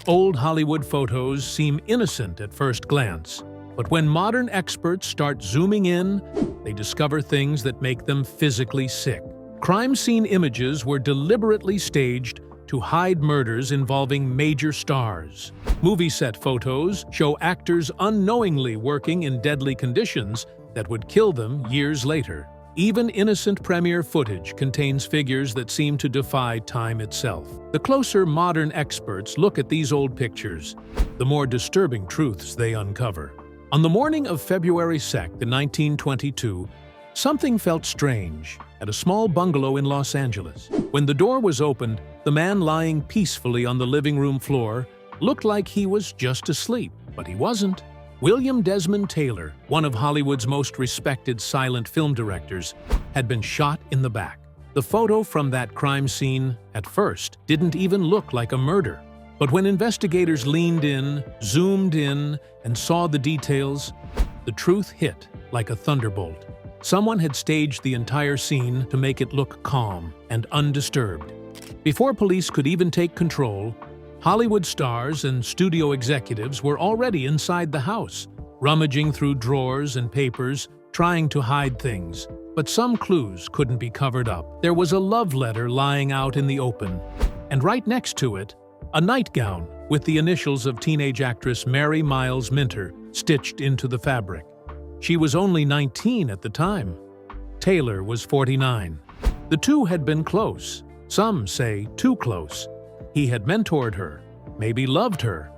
Old Hollywood photos seem innocent at first glance, but when modern experts start zooming in, they discover things that make them physically sick. Crime scene images were deliberately staged to hide murders involving major stars. Movie set photos show actors unknowingly working in deadly conditions that would kill them years later. Even innocent premiere footage contains figures that seem to defy time itself. The closer modern experts look at these old pictures, the more disturbing truths they uncover. On the morning of February 2nd, 1922, something felt strange at a small bungalow in Los Angeles. When the door was opened, the man lying peacefully on the living room floor looked like he was just asleep, but he wasn't. William Desmond Taylor, one of Hollywood's most respected silent film directors, had been shot in the back. The photo from that crime scene, at first, didn't even look like a murder. But when investigators leaned in, zoomed in, and saw the details, the truth hit like a thunderbolt. Someone had staged the entire scene to make it look calm and undisturbed. Before police could even take control, Hollywood stars and studio executives were already inside the house, rummaging through drawers and papers, trying to hide things. But some clues couldn't be covered up. There was a love letter lying out in the open, and right next to it, a nightgown with the initials of teenage actress Mary Miles Minter stitched into the fabric. She was only 19 at the time. Taylor was 49. The two had been close, some say too close. He had mentored her, maybe loved her,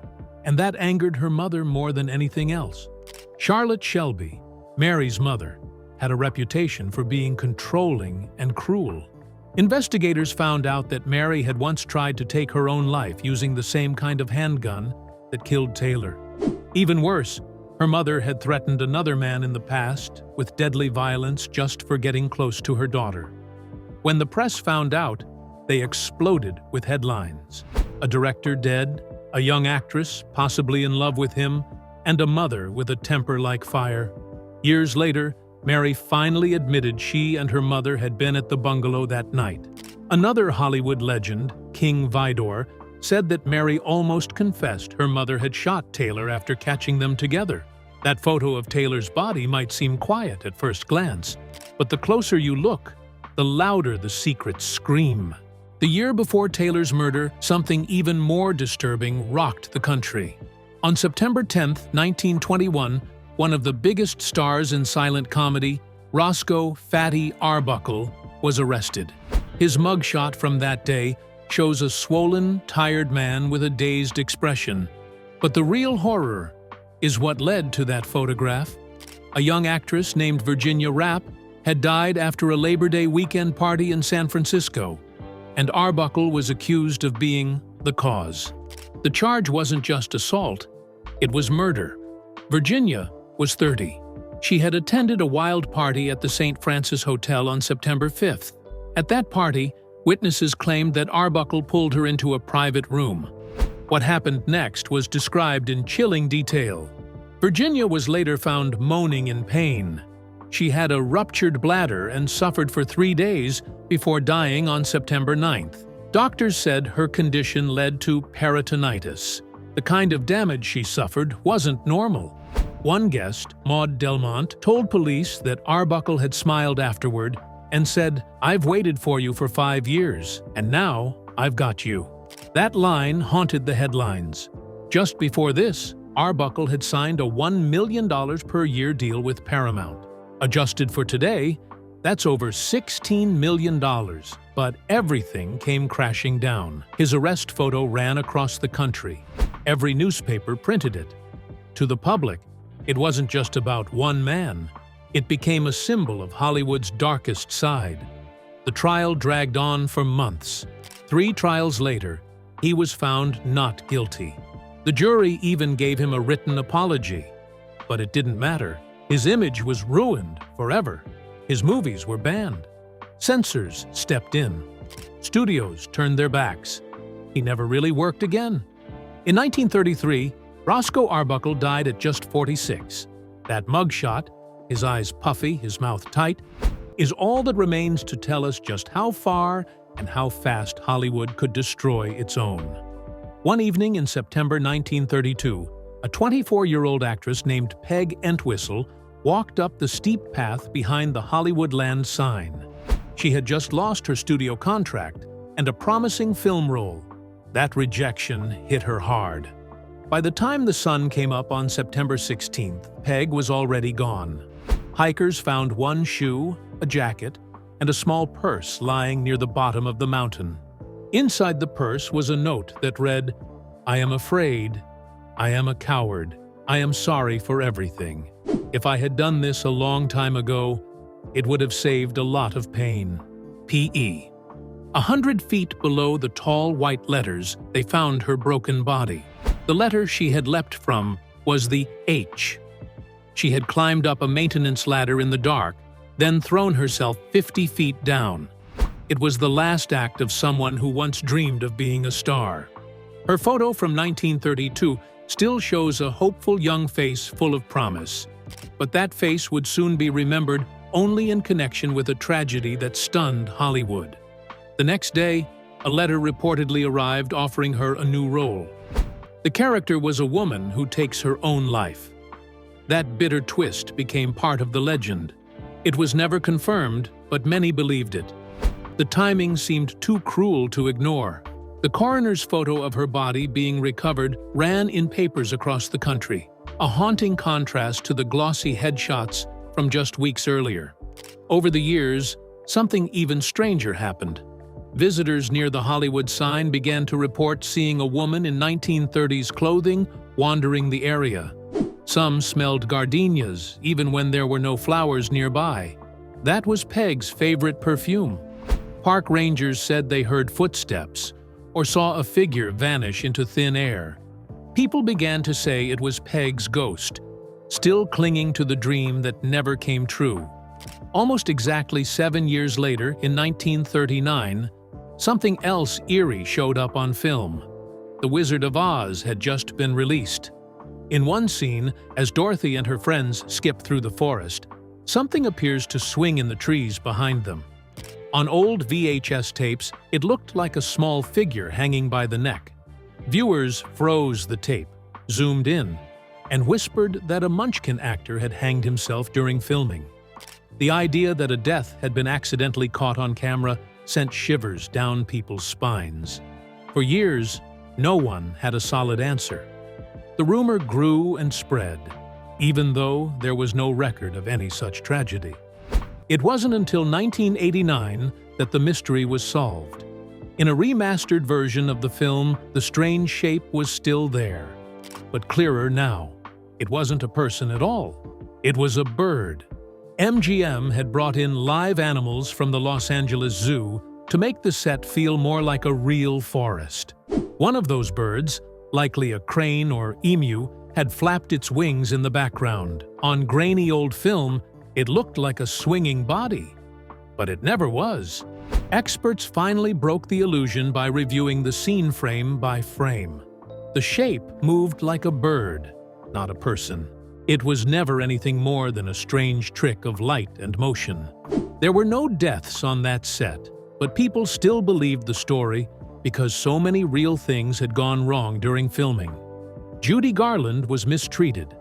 and that angered her mother more than anything else. Charlotte Shelby, Mary's mother, had a reputation for being controlling and cruel. Investigators found out that Mary had once tried to take her own life using the same kind of handgun that killed Taylor. Even worse, her mother had threatened another man in the past with deadly violence just for getting close to her daughter. When the press found out, they exploded with headlines. A director dead, a young actress possibly in love with him, and a mother with a temper like fire. Years later, Mary finally admitted she and her mother had been at the bungalow that night. Another Hollywood legend, King Vidor, said that Mary almost confessed her mother had shot Taylor after catching them together. That photo of Taylor's body might seem quiet at first glance, but the closer you look, the louder the secrets scream. The year before Taylor's murder, something even more disturbing rocked the country. On September 10, 1921, one of the biggest stars in silent comedy, Roscoe "Fatty" Arbuckle, was arrested. His mugshot from that day shows a swollen, tired man with a dazed expression. But the real horror is what led to that photograph. A young actress named Virginia Rapp had died after a Labor Day weekend party in San Francisco, and Arbuckle was accused of being the cause. The charge wasn't just assault, it was murder. Virginia was 30. She had attended a wild party at the St. Francis Hotel on September 5th. At that party, witnesses claimed that Arbuckle pulled her into a private room. What happened next was described in chilling detail. Virginia was later found moaning in pain. She had a ruptured bladder and suffered for 3 days before dying on September 9th. Doctors said her condition led to peritonitis. The kind of damage she suffered wasn't normal. One guest, Maud Delmont, told police that Arbuckle had smiled afterward and said, "I've waited for you for 5 years, and now I've got you." That line haunted the headlines. Just before this, Arbuckle had signed a $1 million per year deal with Paramount. Adjusted for today, that's over $16 million. But everything came crashing down. His arrest photo ran across the country. Every newspaper printed it. To the public, it wasn't just about one man. It became a symbol of Hollywood's darkest side. The trial dragged on for months. 3 trials later, he was found not guilty. The jury even gave him a written apology. But it didn't matter. His image was ruined forever. His movies were banned. Censors stepped in. Studios turned their backs. He never really worked again. In 1933, Roscoe Arbuckle died at just 46. That mugshot, his eyes puffy, his mouth tight, is all that remains to tell us just how far and how fast Hollywood could destroy its own. One evening in September 1932, a 24-year-old actress named Peg Entwistle walked up the steep path behind the Hollywoodland sign. She had just lost her studio contract and a promising film role. That rejection hit her hard. By the time the sun came up on September 16th, Peg was already gone. Hikers found one shoe, a jacket, and a small purse lying near the bottom of the mountain. Inside the purse was a note that read, "I am afraid. I am a coward. I am sorry for everything. If I had done this a long time ago, it would have saved a lot of pain. P.E." 100 feet below the tall white letters, they found her broken body. The letter she had leapt from was the H. She had climbed up a maintenance ladder in the dark, then thrown herself 50 feet down. It was the last act of someone who once dreamed of being a star. Her photo from 1932 still shows a hopeful young face full of promise. But that face would soon be remembered only in connection with a tragedy that stunned Hollywood. The next day, a letter reportedly arrived offering her a new role. The character was a woman who takes her own life. That bitter twist became part of the legend. It was never confirmed, but many believed it. The timing seemed too cruel to ignore. The coroner's photo of her body being recovered ran in papers across the country, a haunting contrast to the glossy headshots from just weeks earlier. Over the years, something even stranger happened. Visitors near the Hollywood sign began to report seeing a woman in 1930s clothing wandering the area. Some smelled gardenias, even when there were no flowers nearby. That was Peg's favorite perfume. Park rangers said they heard footsteps or saw a figure vanish into thin air. People began to say it was Peg's ghost, still clinging to the dream that never came true. Almost exactly 7 years later, in 1939, something else eerie showed up on film. The Wizard of Oz had just been released. In one scene, as Dorothy and her friends skip through the forest, something appears to swing in the trees behind them. On old VHS tapes, it looked like a small figure hanging by the neck. Viewers froze the tape, zoomed in, and whispered that a Munchkin actor had hanged himself during filming. The idea that a death had been accidentally caught on camera sent shivers down people's spines. For years, no one had a solid answer. The rumor grew and spread, even though there was no record of any such tragedy. It wasn't until 1989 that the mystery was solved. In a remastered version of the film, the strange shape was still there, but clearer now. It wasn't a person at all. It was a bird. MGM had brought in live animals from the Los Angeles Zoo to make the set feel more like a real forest. One of those birds, likely a crane or emu, had flapped its wings in the background. On grainy old film, it looked like a swinging body. But it never was. Experts finally broke the illusion by reviewing the scene frame by frame. The shape moved like a bird, not a person. It was never anything more than a strange trick of light and motion. There were no deaths on that set, but people still believed the story because so many real things had gone wrong during filming. Judy Garland was mistreated.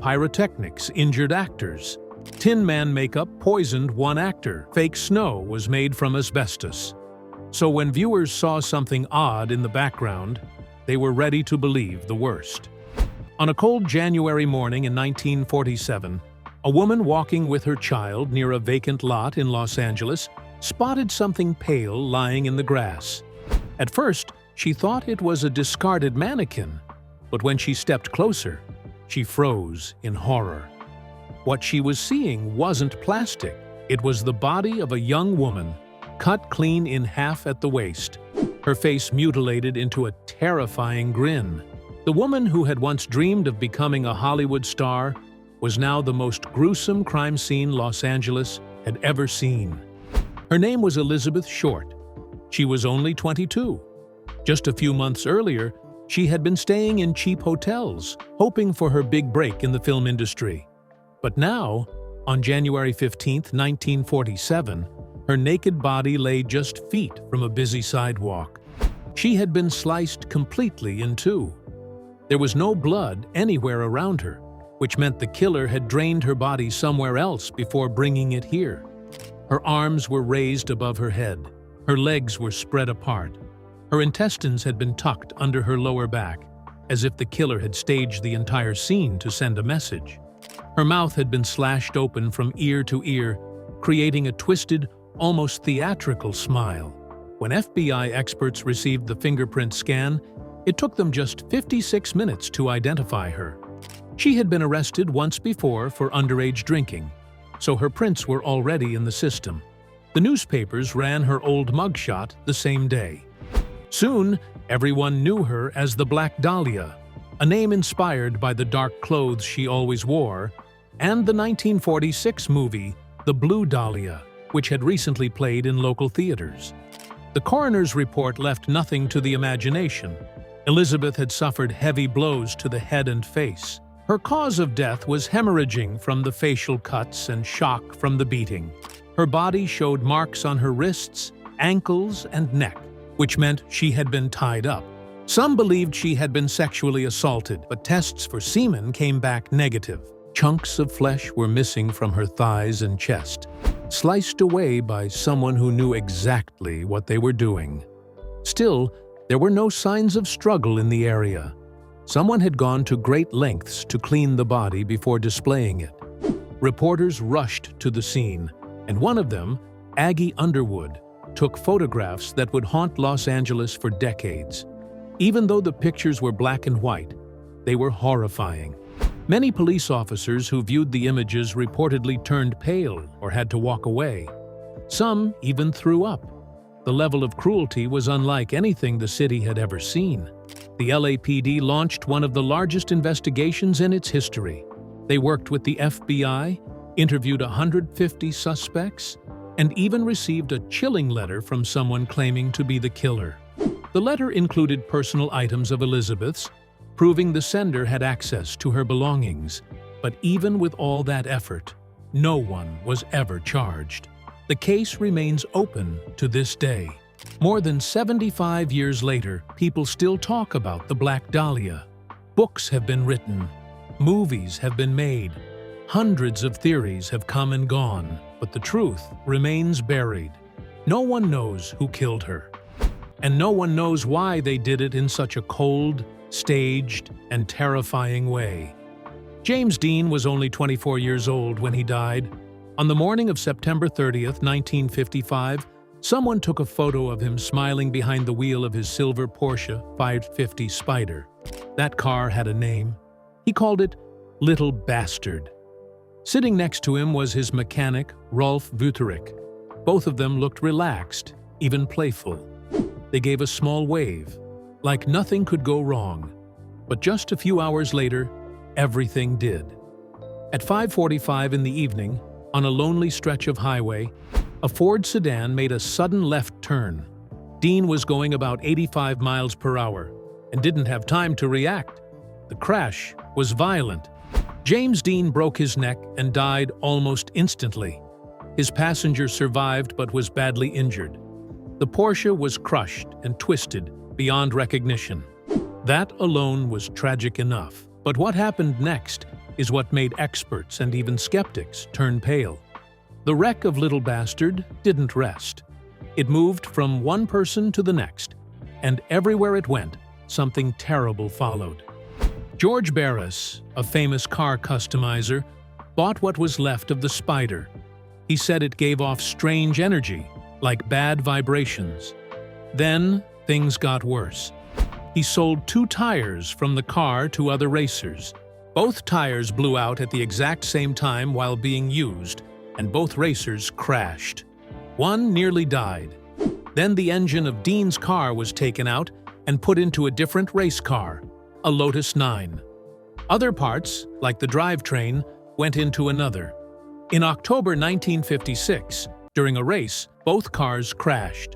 Pyrotechnics injured actors. Tin Man makeup poisoned one actor. Fake snow was made from asbestos. So when viewers saw something odd in the background, they were ready to believe the worst. On a cold January morning in 1947, a woman walking with her child near a vacant lot in Los Angeles spotted something pale lying in the grass. At first, she thought it was a discarded mannequin, but when she stepped closer, she froze in horror. What she was seeing wasn't plastic. It was the body of a young woman, cut clean in half at the waist, her face mutilated into a terrifying grin. The woman who had once dreamed of becoming a Hollywood star was now the most gruesome crime scene Los Angeles had ever seen. Her name was Elizabeth Short. She was only 22. Just a few months earlier, she had been staying in cheap hotels, hoping for her big break in the film industry. But now, on January 15, 1947, her naked body lay just feet from a busy sidewalk. She had been sliced completely in two. There was no blood anywhere around her, which meant the killer had drained her body somewhere else before bringing it here. Her arms were raised above her head. Her legs were spread apart. Her intestines had been tucked under her lower back, as if the killer had staged the entire scene to send a message. Her mouth had been slashed open from ear to ear, creating a twisted, almost theatrical smile. When FBI experts received the fingerprint scan, it took them just 56 minutes to identify her. She had been arrested once before for underage drinking, so her prints were already in the system. The newspapers ran her old mugshot the same day. Soon, everyone knew her as the Black Dahlia, a name inspired by the dark clothes she always wore, and the 1946 movie, The Blue Dahlia, which had recently played in local theaters. The coroner's report left nothing to the imagination. Elizabeth had suffered heavy blows to the head and face. Her cause of death was hemorrhaging from the facial cuts and shock from the beating. Her body showed marks on her wrists, ankles, and neck, which meant she had been tied up. Some believed she had been sexually assaulted, but tests for semen came back negative. Chunks of flesh were missing from her thighs and chest, sliced away by someone who knew exactly what they were doing. Still, there were no signs of struggle in the area. Someone had gone to great lengths to clean the body before displaying it. Reporters rushed to the scene, and one of them, Aggie Underwood, took photographs that would haunt Los Angeles for decades. Even though the pictures were black and white, they were horrifying. Many police officers who viewed the images reportedly turned pale or had to walk away. Some even threw up. The level of cruelty was unlike anything the city had ever seen. The LAPD launched one of the largest investigations in its history. They worked with the FBI, interviewed 150 suspects, and even received a chilling letter from someone claiming to be the killer. The letter included personal items of Elizabeth's, proving the sender had access to her belongings. But even with all that effort, no one was ever charged. The case remains open to this day. More than 75 years later, people still talk about the Black Dahlia. Books have been written, movies have been made, hundreds of theories have come and gone, but the truth remains buried. No one knows who killed her, and no one knows why they did it in such a cold, staged, and terrifying way. James Dean was only 24 years old when he died. On the morning of September 30th, 1955, someone took a photo of him smiling behind the wheel of his silver Porsche 550 Spider. That car had a name. He called it Little Bastard. Sitting next to him was his mechanic, Rolf Vuterick. Both of them looked relaxed, even playful. They gave a small wave, like nothing could go wrong. But just a few hours later, everything did. At 5:45 in the evening, on a lonely stretch of highway, a Ford sedan made a sudden left turn. Dean was going about 85 miles per hour and didn't have time to react. The crash was violent. James Dean broke his neck and died almost instantly. His passenger survived but was badly injured. The Porsche was crushed and twisted beyond recognition. That alone was tragic enough. But what happened next is what made experts and even skeptics turn pale. The wreck of Little Bastard didn't rest. It moved from one person to the next, and everywhere it went, something terrible followed. George Barris, a famous car customizer, bought what was left of the Spider. He said it gave off strange energy, like bad vibrations. Then, things got worse. He sold 2 tires from the car to other racers. Both tires blew out at the exact same time while being used, and both racers crashed. One nearly died. Then the engine of Dean's car was taken out and put into a different race car, a Lotus 9. Other parts, like the drivetrain, went into another. In October 1956, during a race, both cars crashed.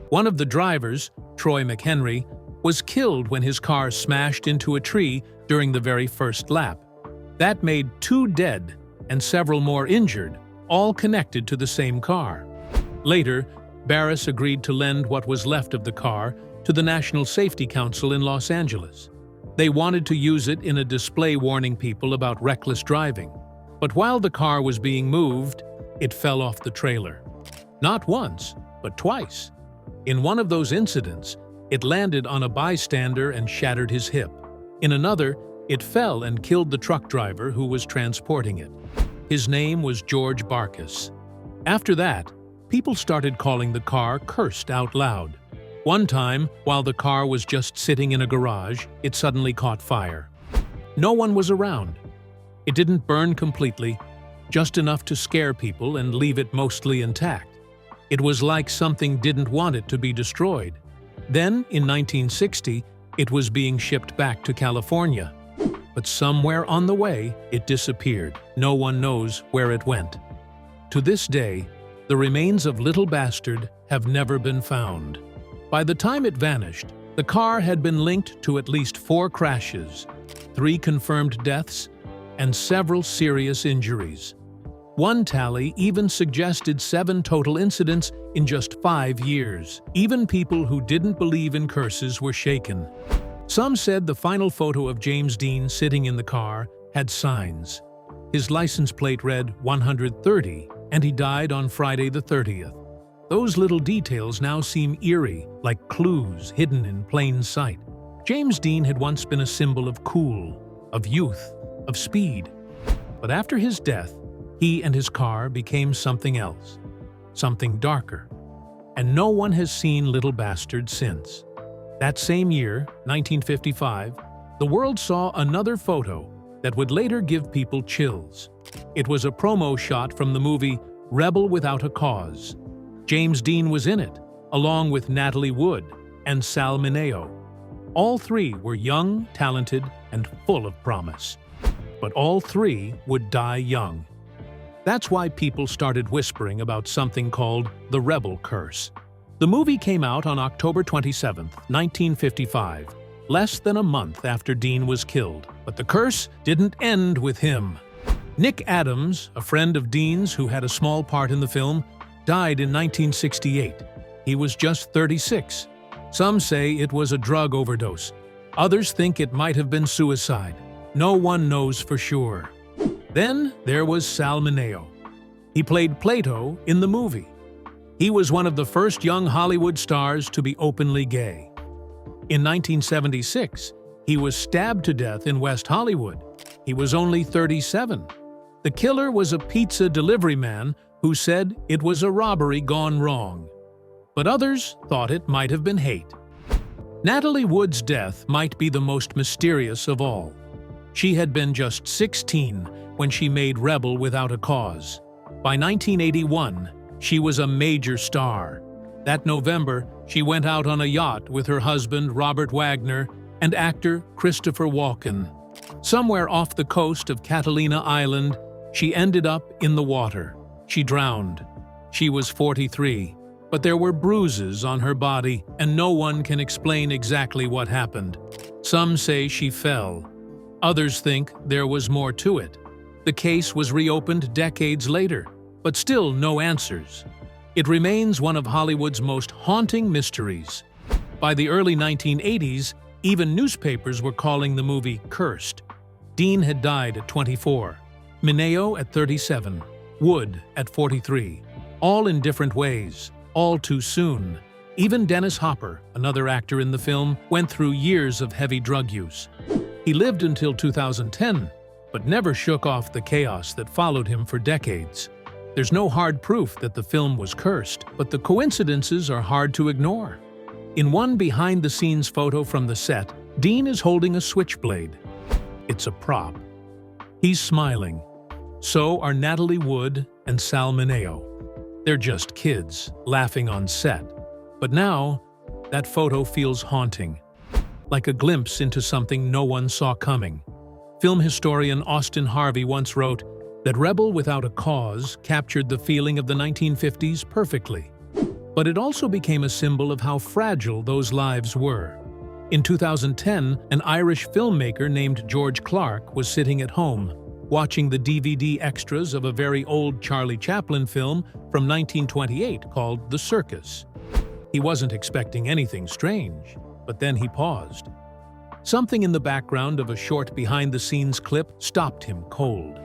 One of the drivers, Troy McHenry, was killed when his car smashed into a tree during the very first lap. That made 2 dead and several more injured, all connected to the same car. Later, Barris agreed to lend what was left of the car to the National Safety Council in Los Angeles. They wanted to use it in a display warning people about reckless driving. But while the car was being moved, it fell off the trailer. Not once, but twice. In one of those incidents, it landed on a bystander and shattered his hip. In another, it fell and killed the truck driver who was transporting it. His name was George Barkas. After that, people started calling the car cursed out loud. One time, while the car was just sitting in a garage, it suddenly caught fire. No one was around. It didn't burn completely, just enough to scare people and leave it mostly intact. It was like something didn't want it to be destroyed. Then, in 1960, it was being shipped back to California. But somewhere on the way, it disappeared. No one knows where it went. To this day, the remains of Little Bastard have never been found. By the time it vanished, the car had been linked to at least 4 crashes, 3 confirmed deaths, and several serious injuries. One tally even suggested 7 total incidents in just 5 years. Even people who didn't believe in curses were shaken. Some said the final photo of James Dean sitting in the car had signs. His license plate read 130, and he died on Friday the 30th. Those little details now seem eerie, like clues hidden in plain sight. James Dean had once been a symbol of cool, of youth, of speed. But after his death, he and his car became something else, something darker. And no one has seen Little Bastard since. That same year, 1955, the world saw another photo that would later give people chills. It was a promo shot from the movie Rebel Without a Cause. James Dean was in it, along with Natalie Wood and Sal Mineo. All 3 were young, talented, and full of promise. But all 3 would die young. That's why people started whispering about something called the Rebel Curse. The movie came out on October 27, 1955, less than a month after Dean was killed. But the curse didn't end with him. Nick Adams, a friend of Dean's who had a small part in the film, died in 1968. He was just 36. Some say it was a drug overdose. Others think it might have been suicide. No one knows for sure. Then there was Sal Mineo. He played Plato in the movie. He was one of the first young Hollywood stars to be openly gay. In 1976, he was stabbed to death in West Hollywood. He was only 37. The killer was a pizza delivery man who said it was a robbery gone wrong. But others thought it might have been hate. Natalie Wood's death might be the most mysterious of all. She had been just 16 when she made Rebel Without a Cause. By 1981, she was a major star. That November, she went out on a yacht with her husband, Robert Wagner, and actor Christopher Walken. Somewhere off the coast of Catalina Island, she ended up in the water. She drowned. She was 43, but there were bruises on her body, and no one can explain exactly what happened. Some say she fell. Others think there was more to it. The case was reopened decades later, but still no answers. It remains one of Hollywood's most haunting mysteries. By the early 1980s, even newspapers were calling the movie cursed. Dean had died at 24, Mineo at 37, Wood at 43, all in different ways, all too soon. Even Dennis Hopper, another actor in the film, went through years of heavy drug use. He lived until 2010, but never shook off the chaos that followed him for decades. There's no hard proof that the film was cursed, but the coincidences are hard to ignore. In one behind-the-scenes photo from the set, Dean is holding a switchblade. It's a prop. He's smiling. So are Natalie Wood and Sal Mineo. They're just kids, laughing on set. But now, that photo feels haunting, like a glimpse into something no one saw coming. Film historian Austin Harvey once wrote that Rebel Without a Cause captured the feeling of the 1950s perfectly. But it also became a symbol of how fragile those lives were. In 2010, an Irish filmmaker named George Clark was sitting at home, watching the DVD extras of a very old Charlie Chaplin film from 1928 called The Circus. He wasn't expecting anything strange, but then he paused. Something in the background of a short behind-the-scenes clip stopped him cold.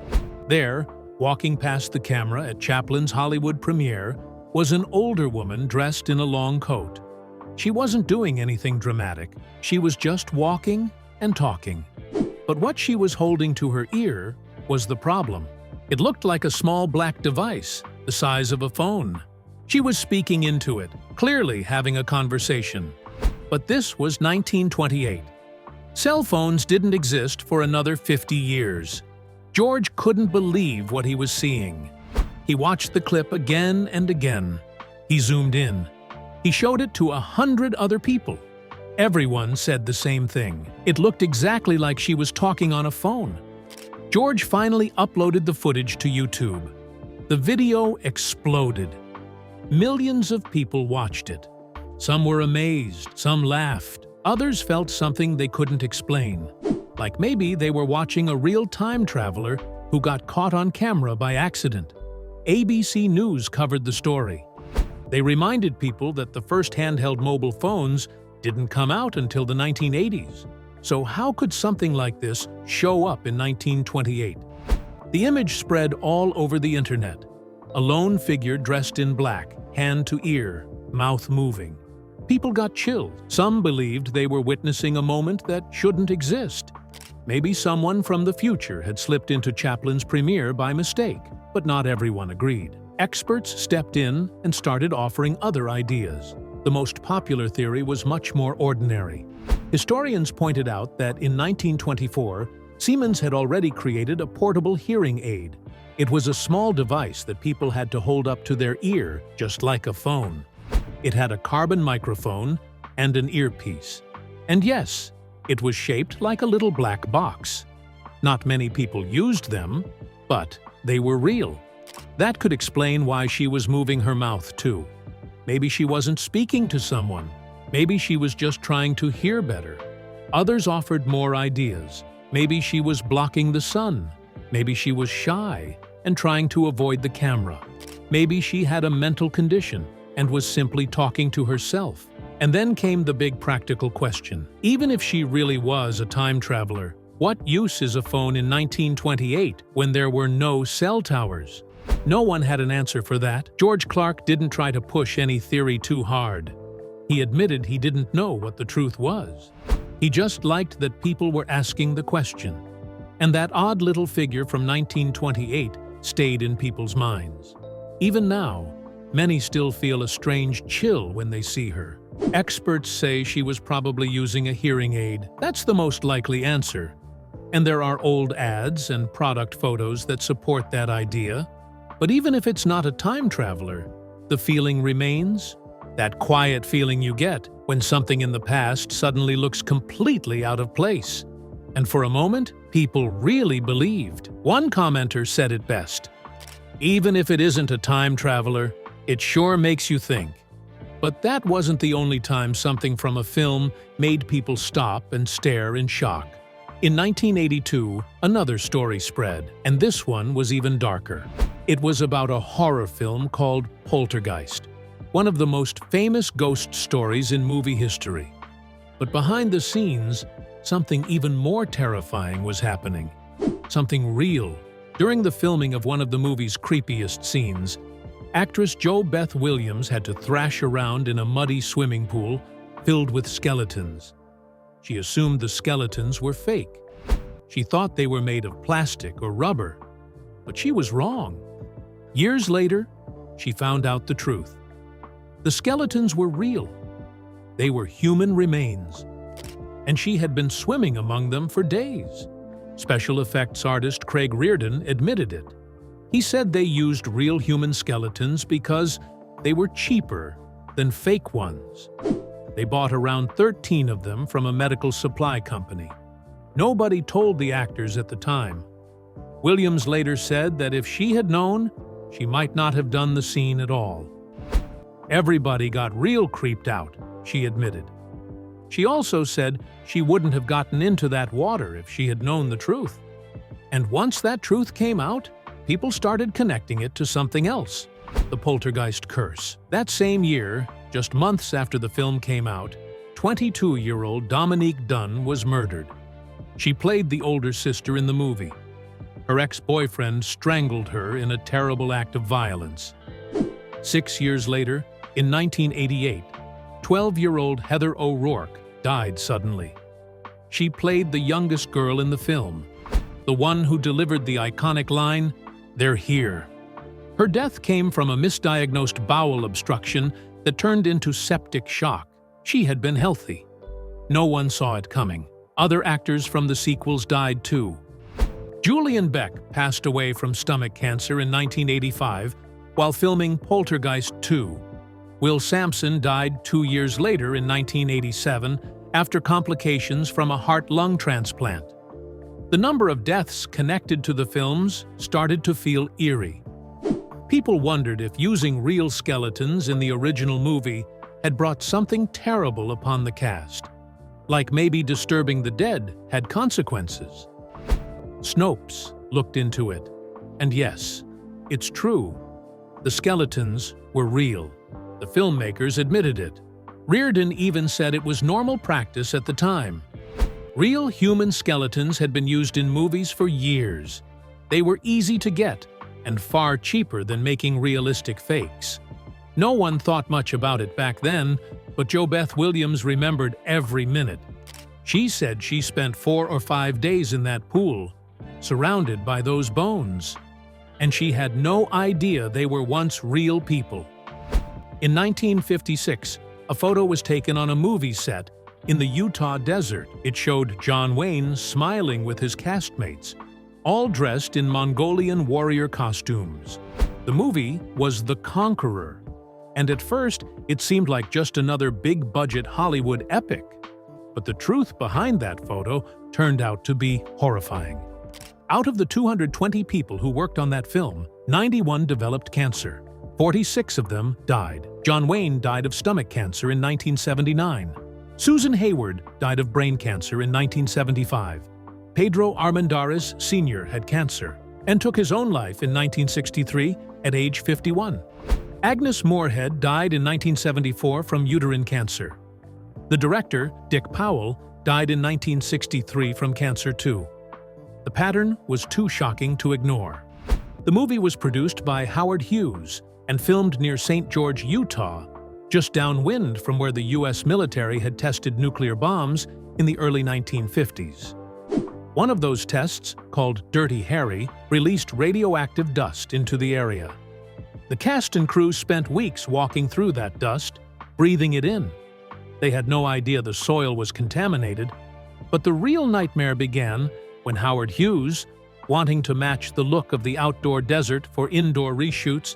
There, walking past the camera at Chaplin's Hollywood premiere, was an older woman dressed in a long coat. She wasn't doing anything dramatic. She was just walking and talking. But what she was holding to her ear was the problem. It looked like a small black device, the size of a phone. She was speaking into it, clearly having a conversation. But this was 1928. Cell phones didn't exist for another 50 years. George couldn't believe what he was seeing. He watched the clip again and again. He zoomed in. He showed it to 100 other people. Everyone said the same thing. It looked exactly like she was talking on a phone. George finally uploaded the footage to YouTube. The video exploded. Millions of people watched it. Some were amazed, some laughed. Others felt something they couldn't explain. Like maybe they were watching a real time traveler who got caught on camera by accident. ABC News covered the story. They reminded people that the first handheld mobile phones didn't come out until the 1980s. So how could something like this show up in 1928? The image spread all over the internet. A lone figure dressed in black, hand to ear, mouth moving. People got chilled. Some believed they were witnessing a moment that shouldn't exist. Maybe someone from the future had slipped into Chaplin's premiere by mistake, but not everyone agreed. Experts stepped in and started offering other ideas. The most popular theory was much more ordinary. Historians pointed out that in 1924, Siemens had already created a portable hearing aid. It was a small device that people had to hold up to their ear, just like a phone. It had a carbon microphone and an earpiece. And yes, it was shaped like a little black box. Not many people used them, but they were real. That could explain why she was moving her mouth too. Maybe she wasn't speaking to someone. Maybe she was just trying to hear better. Others offered more ideas. Maybe she was blocking the sun. Maybe she was shy and trying to avoid the camera. Maybe she had a mental condition and was simply talking to herself. And then came the big practical question. Even if she really was a time traveler, what use is a phone in 1928 when there were no cell towers? No one had an answer for that. George Clark didn't try to push any theory too hard. He admitted he didn't know what the truth was. He just liked that people were asking the question. And that odd little figure from 1928 stayed in people's minds. Even now, many still feel a strange chill when they see her. Experts say she was probably using a hearing aid. That's the most likely answer. And there are old ads and product photos that support that idea. But even if it's not a time traveler, the feeling remains. That quiet feeling you get when something in the past suddenly looks completely out of place. And for a moment, people really believed. One commenter said it best. Even if it isn't a time traveler, it sure makes you think. But that wasn't the only time something from a film made people stop and stare in shock. In 1982, another story spread, and this one was even darker. It was about a horror film called Poltergeist, one of the most famous ghost stories in movie history. But behind the scenes, something even more terrifying was happening. Something real. During the filming of one of the movie's creepiest scenes, actress Jo Beth Williams had to thrash around in a muddy swimming pool filled with skeletons. She assumed the skeletons were fake. She thought they were made of plastic or rubber, but she was wrong. Years later, she found out the truth. The skeletons were real. They were human remains, and she had been swimming among them for days. Special effects artist Craig Reardon admitted it. He said they used real human skeletons because they were cheaper than fake ones. They bought around 13 of them from a medical supply company. Nobody told the actors at the time. Williams later said that if she had known, she might not have done the scene at all. Everybody got real creeped out, she admitted. She also said she wouldn't have gotten into that water if she had known the truth. And once that truth came out, people started connecting it to something else, the Poltergeist curse. That same year, just months after the film came out, 22-year-old Dominique Dunne was murdered. She played the older sister in the movie. Her ex-boyfriend strangled her in a terrible act of violence. 6 years later, in 1988, 12-year-old Heather O'Rourke died suddenly. She played the youngest girl in the film, the one who delivered the iconic line, "They're here." Her death came from a misdiagnosed bowel obstruction that turned into septic shock. She had been healthy. No one saw it coming. Other actors from the sequels died too. Julian Beck passed away from stomach cancer in 1985 while filming Poltergeist 2. Will Sampson died 2 years later in 1987 after complications from a heart-lung transplant. The number of deaths connected to the films started to feel eerie. People wondered if using real skeletons in the original movie had brought something terrible upon the cast, like maybe disturbing the dead had consequences. Snopes looked into it, and yes, it's true. The skeletons were real. The filmmakers admitted it. Reardon even said it was normal practice at the time. Real human skeletons had been used in movies for years. They were easy to get and far cheaper than making realistic fakes. No one thought much about it back then, but JoBeth Williams remembered every minute. She said she spent 4 or 5 days in that pool, surrounded by those bones. And she had no idea they were once real people. In 1956, a photo was taken on a movie set in the Utah desert. It showed John Wayne smiling with his castmates, all dressed in Mongolian warrior costumes. The movie was The Conqueror, and at first it seemed like just another big-budget Hollywood epic. But the truth behind that photo turned out to be horrifying. Out of the 220 people who worked on that film, 91 developed cancer. 46 of them died. John Wayne died of stomach cancer in 1979. Susan Hayward died of brain cancer in 1975. Pedro Armendariz Sr. had cancer and took his own life in 1963 at age 51. Agnes Moorehead died in 1974 from uterine cancer. The director, Dick Powell, died in 1963 from cancer too. The pattern was too shocking to ignore. The movie was produced by Howard Hughes and filmed near St. George, Utah, just downwind from where the U.S. military had tested nuclear bombs in the early 1950s. One of those tests, called Dirty Harry, released radioactive dust into the area. The cast and crew spent weeks walking through that dust, breathing it in. They had no idea the soil was contaminated, but the real nightmare began when Howard Hughes, wanting to match the look of the outdoor desert for indoor reshoots,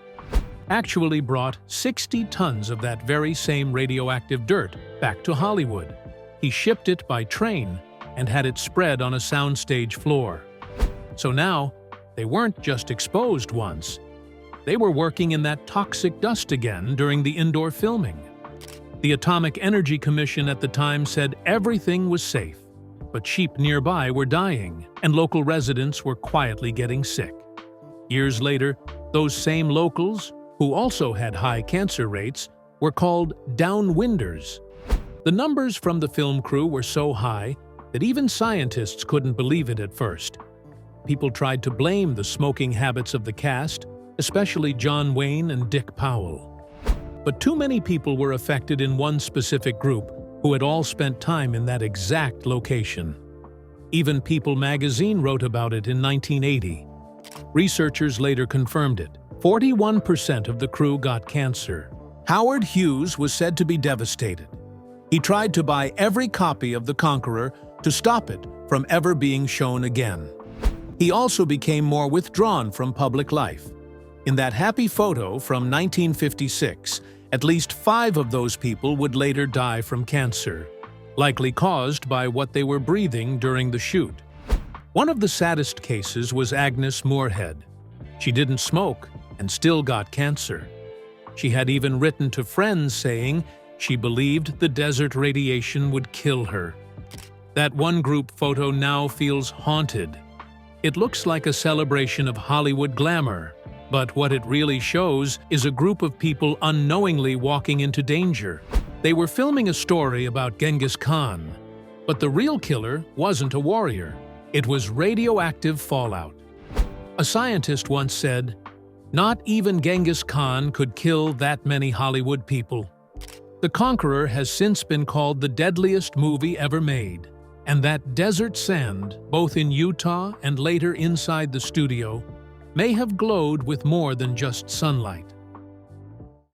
actually brought 60 tons of that very same radioactive dirt back to Hollywood. He shipped it by train and had it spread on a soundstage floor. So now, they weren't just exposed once. They were working in that toxic dust again during the indoor filming. The Atomic Energy Commission at the time said everything was safe, but sheep nearby were dying, and local residents were quietly getting sick. Years later, those same locals, who also had high cancer rates, were called downwinders. The numbers from the film crew were so high that even scientists couldn't believe it at first. People tried to blame the smoking habits of the cast, especially John Wayne and Dick Powell. But too many people were affected in one specific group who had all spent time in that exact location. Even People magazine wrote about it in 1980. Researchers later confirmed it. 41% of the crew got cancer. Howard Hughes was said to be devastated. He tried to buy every copy of The Conqueror to stop it from ever being shown again. He also became more withdrawn from public life. In that happy photo from 1956, at least 5 of those people would later die from cancer, likely caused by what they were breathing during the shoot. One of the saddest cases was Agnes Moorehead. She didn't smoke and still got cancer. She had even written to friends saying she believed the desert radiation would kill her. That one group photo now feels haunted. It looks like a celebration of Hollywood glamour, But what it really shows is a group of people unknowingly walking into danger. They were filming a story about Genghis Khan, but the real killer wasn't a warrior. It was radioactive fallout. A scientist once said, "Not even Genghis Khan could kill that many Hollywood people." The Conqueror has since been called the deadliest movie ever made, and that desert sand, both in Utah and later inside the studio, may have glowed with more than just sunlight.